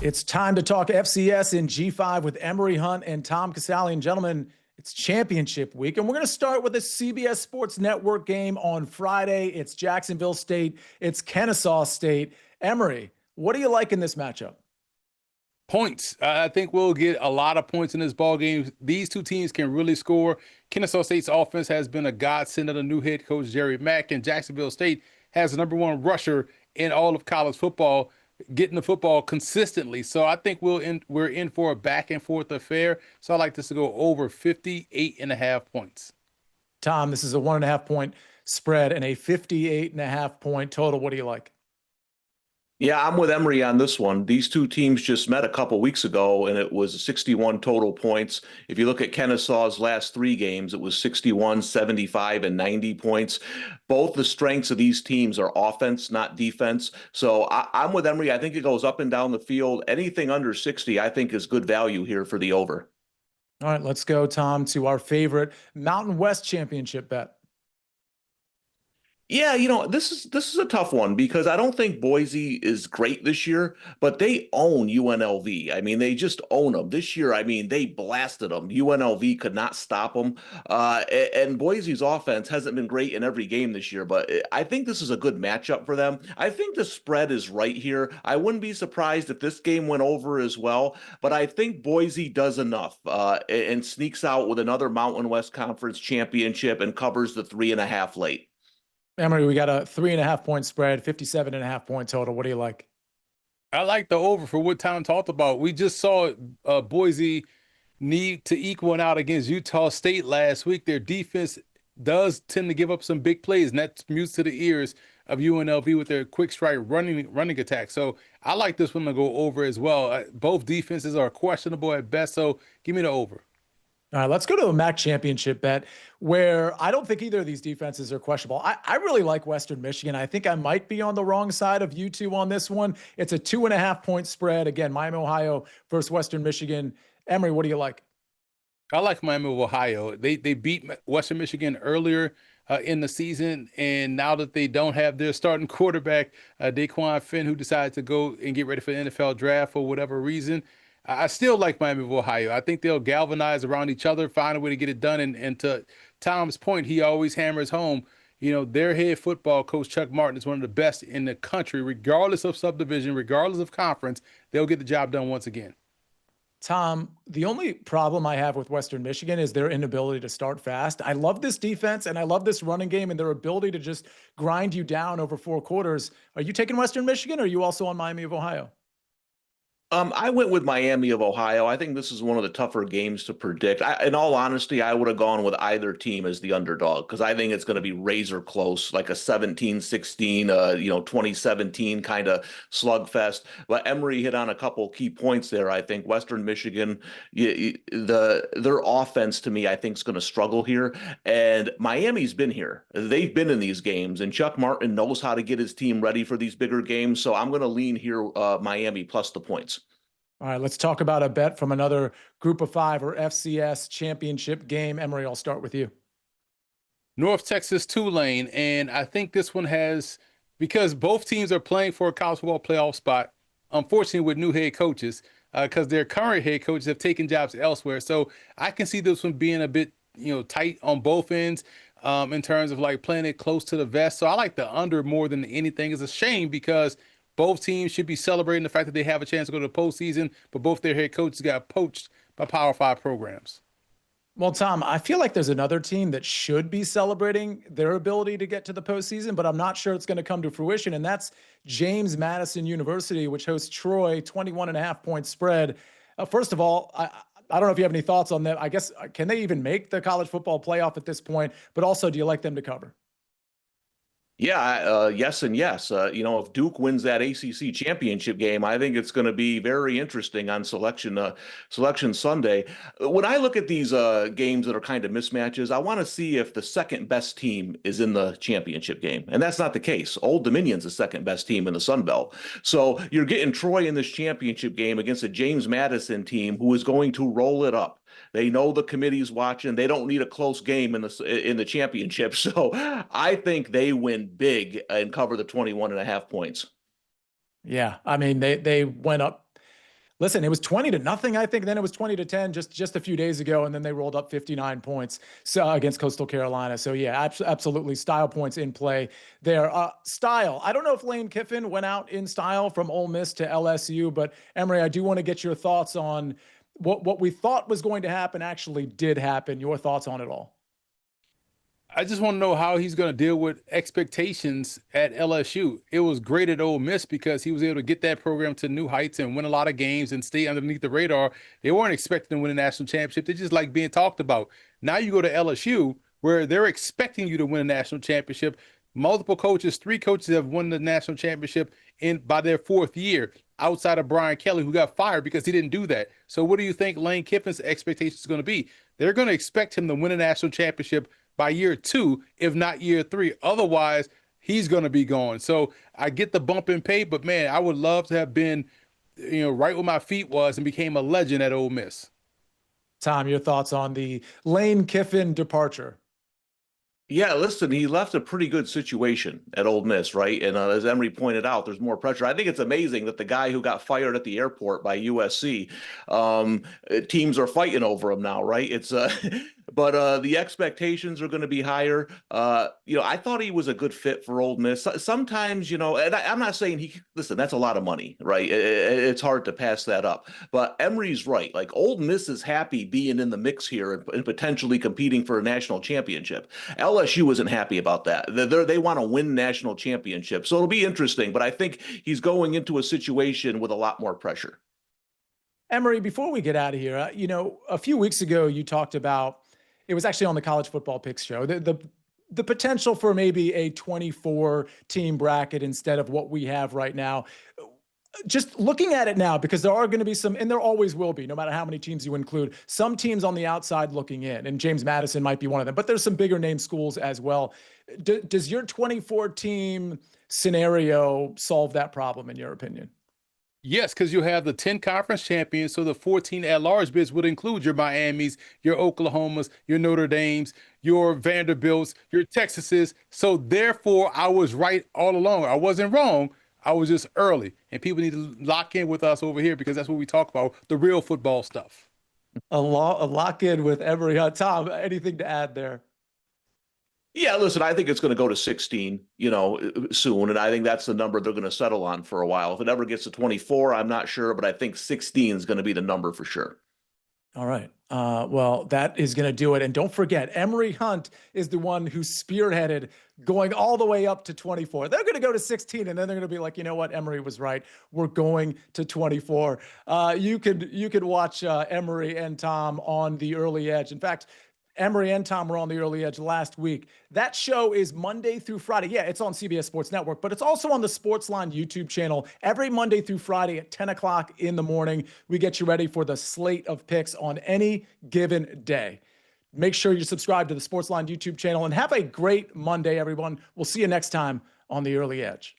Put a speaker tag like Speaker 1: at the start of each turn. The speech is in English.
Speaker 1: It's time to talk FCS in G5 with Emory Hunt and Tom Casale. And gentlemen, it's championship week. And we're going to start with a CBS Sports Network game on Friday. It's Jacksonville State. It's Kennesaw State. Emory, what do you like in this matchup?
Speaker 2: Points. I think we'll get a lot of points in this ball game. These two teams can really score. Kennesaw State's offense has been a godsend of the new head coach, Jerry Mack, and Jacksonville State has the number one rusher in all of college football, getting the football consistently. So I think we're in for a back and forth affair. So I like this to go over 58.5 points.
Speaker 1: Tom, this is a 1.5 point spread and a 58.5 point total. What do you like?
Speaker 3: Yeah, I'm with Emory on this one. These two teams just met a couple weeks ago, and it was 61 total points. If you look at Kennesaw's last three games, it was 61, 75, and 90 points. Both the strengths of these teams are offense, not defense. So I'm with Emory. I think it goes up and down the field. Anything under 60, I think, is good value here for the over.
Speaker 1: All right, let's go, Tom, to our favorite Mountain West Championship bet.
Speaker 3: Yeah, this is a tough one because I don't think Boise is great this year, but they own UNLV. I mean, they just own them. This year, I mean, they blasted them. UNLV could not stop them. And Boise's offense hasn't been great in every game this year, but I think this is a good matchup for them. I think the spread is right here. I wouldn't be surprised if this game went over as well, but I think Boise does enough and sneaks out with another Mountain West Conference championship and covers the 3.5 late.
Speaker 1: Emory, we got a 3.5 point spread, 57.5 point total. What do you like?
Speaker 2: I like the over for what Tom talked about. We just saw Boise need to eke one out against Utah State last week. Their defense does tend to give up some big plays, and that's music to the ears of UNLV with their quick strike running attack. So I like this one to go over as well. Both defenses are questionable at best, so give me the over.
Speaker 1: All right, let's go to a MAC championship bet where I don't think either of these defenses are questionable. I really like Western Michigan. I think I might be on the wrong side of you two on this one. It's a 2.5 point spread. Again, Miami, Ohio versus Western Michigan. Emory, what do you like?
Speaker 2: I like Miami of Ohio. They beat Western Michigan earlier in the season, and now that they don't have their starting quarterback, Daquan Finn, who decided to go and get ready for the NFL draft for whatever reason, I still like Miami of Ohio. I think they'll galvanize around each other, find a way to get it done. And to Tom's point, he always hammers home, their head football coach, Chuck Martin, is one of the best in the country, regardless of subdivision, regardless of conference. They'll get the job done once again.
Speaker 1: Tom, the only problem I have with Western Michigan is their inability to start fast. I love this defense and I love this running game and their ability to just grind you down over 4 quarters. Are you taking Western Michigan or are you also on Miami of Ohio?
Speaker 3: I went with Miami of Ohio. I think this is one of the tougher games to predict. In all honesty, I would have gone with either team as the underdog because I think it's going to be razor close, like a 17-16, 2017 kind of slugfest. But Emory hit on a couple key points there. I think Western Michigan, their offense to me, I think is going to struggle here. And Miami's been here. They've been in these games, and Chuck Martin knows how to get his team ready for these bigger games. So I'm going to lean here, Miami plus the points.
Speaker 1: All right, let's talk about a bet from another Group of 5 or FCS championship game. Emory, I'll start with you.
Speaker 2: North Texas Tulane, and I think this one has, because both teams are playing for a college football playoff spot, unfortunately with new head coaches, because their current head coaches have taken jobs elsewhere. So I can see this one being a bit, tight on both ends in terms of like playing it close to the vest. So I like the under more than anything. It's a shame because both teams should be celebrating the fact that they have a chance to go to the postseason, but both their head coaches got poached by Power 5 programs.
Speaker 1: Well, Tom, I feel like there's another team that should be celebrating their ability to get to the postseason, but I'm not sure it's going to come to fruition, and that's James Madison University, which hosts Troy, 21.5 point spread. First of all, I don't know if you have any thoughts on that. I guess, can they even make the college football playoff at this point? But also, do you like them to cover?
Speaker 3: Yeah, yes and yes. If Duke wins that ACC championship game, I think it's going to be very interesting on Selection Sunday. When I look at these games that are kind of mismatches, I want to see if the second best team is in the championship game, and that's not the case. Old Dominion's the second best team in the Sun Belt, so you're getting Troy in this championship game against a James Madison team who is going to roll it up. They know the committee's watching. They don't need a close game in the championship. So I think they win big and cover the 21.5 points.
Speaker 1: Yeah, I mean, they went up Listen, it was 20-0, I think. Then it was 20-10 just a few days ago, and then they rolled up 59 points against Coastal Carolina. So yeah, absolutely, style points in play there. Style. I don't know if Lane Kiffin went out in style from Ole Miss to LSU, but Emory, I do want to get your thoughts on what we thought was going to happen actually did happen. Your thoughts on it all?
Speaker 2: I just want to know how he's going to deal with expectations at LSU. It was great at Ole Miss because he was able to get that program to new heights and win a lot of games and stay underneath the radar. They weren't expecting to win a national championship. They just like being talked about. Now you go to LSU where they're expecting you to win a national championship. Multiple coaches, 3 coaches have won the national championship by their 4th year, outside of Brian Kelly, who got fired because he didn't do that. So what do you think Lane Kiffin's expectations is going to be? They're going to expect him to win a national championship by year 2, if not year 3. Otherwise, he's going to be gone. So I get the bump in pay, but man, I would love to have been, right where my feet was and became a legend at Ole Miss.
Speaker 1: Tom, your thoughts on the Lane Kiffin departure?
Speaker 3: Yeah, listen, he left a pretty good situation at Ole Miss, right? And as Emory pointed out, there's more pressure. I think it's amazing that the guy who got fired at the airport by USC, teams are fighting over him now, right? It's but the expectations are going to be higher. I thought he was a good fit for Ole Miss. Sometimes, and I'm not saying listen, that's a lot of money, right? It's hard to pass that up. But Emory's right. Like, Ole Miss is happy being in the mix here and potentially competing for a national championship. LSU isn't happy about that. They want to win national championships. So it'll be interesting. But I think he's going into a situation with a lot more pressure.
Speaker 1: Emory, before we get out of here, a few weeks ago you talked about, it was actually on the College Football Picks show, the potential for maybe a 24 team bracket instead of what we have right now. Just looking at it now, because there are going to be some, and there always will be, no matter how many teams you include, some teams on the outside looking in, and James Madison might be one of them, but there's some bigger name schools as well. Does your 24 team scenario solve that problem, in your opinion?
Speaker 2: Yes, because you have the 10 conference champions, so the 14 at-large bids would include your Miamis, your Oklahomas, your Notre Dames, your Vanderbilts, your Texases. So therefore, I was right all along. I wasn't wrong. I was just early. And people need to lock in with us over here because that's what we talk about, the real football stuff.
Speaker 1: A lock in with Emory. Tom, anything to add there?
Speaker 3: Yeah, listen, I think it's going to go to 16, soon. And I think that's the number they're going to settle on for a while. If it ever gets to 24, I'm not sure, but I think 16 is going to be the number for sure.
Speaker 1: All right. Well, that is going to do it. And don't forget, Emory Hunt is the one who spearheaded going all the way up to 24. They're going to go to 16, and then they're going to be like, you know what? Emory was right. We're going to 24. You could watch Emory and Tom on The Early Edge. In fact, Emory and Tom were on The Early Edge last week. That show is Monday through Friday. Yeah, it's on CBS Sports Network, but it's also on the SportsLine YouTube channel every Monday through Friday at 10 o'clock in the morning. We get you ready for the slate of picks on any given day. Make sure you subscribe to the SportsLine YouTube channel and have a great Monday, everyone. We'll see you next time on The Early Edge.